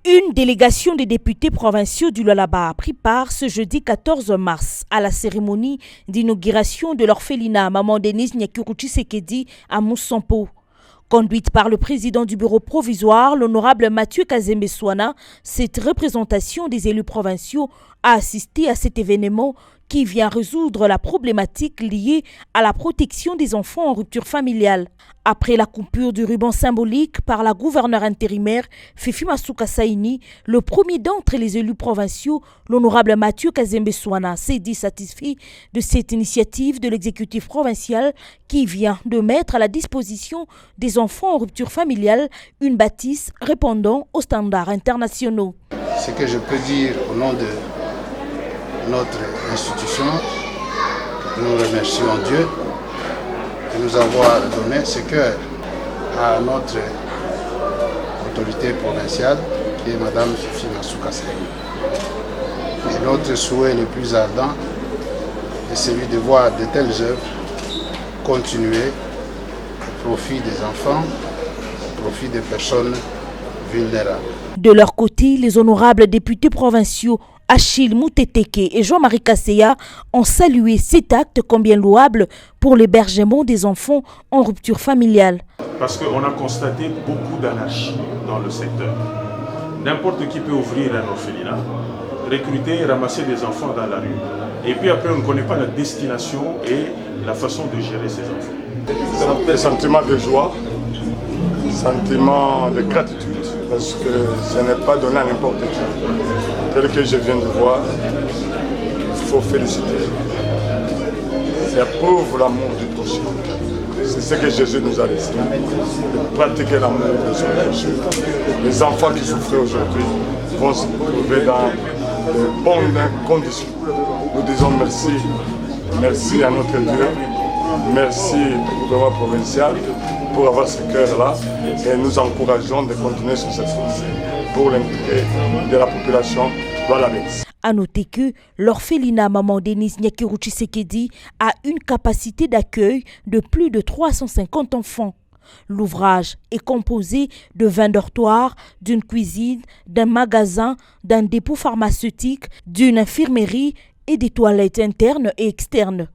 Une délégation des députés provinciaux du Lualaba a pris part ce jeudi 14 mars à la cérémonie d'inauguration de l'orphelinat Maman Denise Nyakuru Tshisekedi à Moussampo. Conduite par le président du bureau provisoire, l'honorable Mathieu Kazembe Swana, cette représentation des élus provinciaux a assisté à cet événement qui vient résoudre la problématique liée à la protection des enfants en rupture familiale. Après la coupure du ruban symbolique par la gouverneure intérimaire Fifi Masuka Saini, le premier d'entre les élus provinciaux, l'honorable Mathieu Kazembe Swana, s'est dit satisfait de cette initiative de l'exécutif provincial qui vient de mettre à la disposition des enfants en rupture familiale une bâtisse répondant aux standards internationaux. Ce que je peux dire au nom de notre institution, nous remercions Dieu de nous avoir donné ce cœur à notre autorité provinciale qui est Mme Fifi Masuka Saini. Et notre souhait le plus ardent est celui de voir de telles œuvres continuer au profit des enfants, au profit des personnes vulnérables. De leur côté, les honorables députés provinciaux Achille Mouteteke et Jean-Marie Kasseya ont salué cet acte combien louable pour l'hébergement des enfants en rupture familiale. Parce qu'on a constaté beaucoup d'anarchie dans le secteur. N'importe qui peut ouvrir un orphelinat, recruter et ramasser des enfants dans la rue. Et puis après, on ne connaît pas la destination et la façon de gérer ces enfants. Des sentiments de joie, sentiments de gratitude, parce que je n'ai pas donné à n'importe qui. Tel que je viens de voir, il faut féliciter. C'est pour l'amour du prochain. C'est ce que Jésus nous a laissé. De pratiquer l'amour de son prochain. Les enfants qui souffrent aujourd'hui vont se trouver dans de bonnes conditions. Nous disons merci. Merci à notre Dieu. Merci au gouvernement provincial pour avoir ce cœur-là. Et nous encourageons de continuer sur cette voie pour l'intérêt de la population lualabaise. À noter que l'orphelinat Maman Denise Nyakuru Tshisekedi a une capacité d'accueil de plus de 350 enfants. L'ouvrage est composé de 20 dortoirs, d'une cuisine, d'un magasin, d'un dépôt pharmaceutique, d'une infirmerie et des toilettes internes et externes.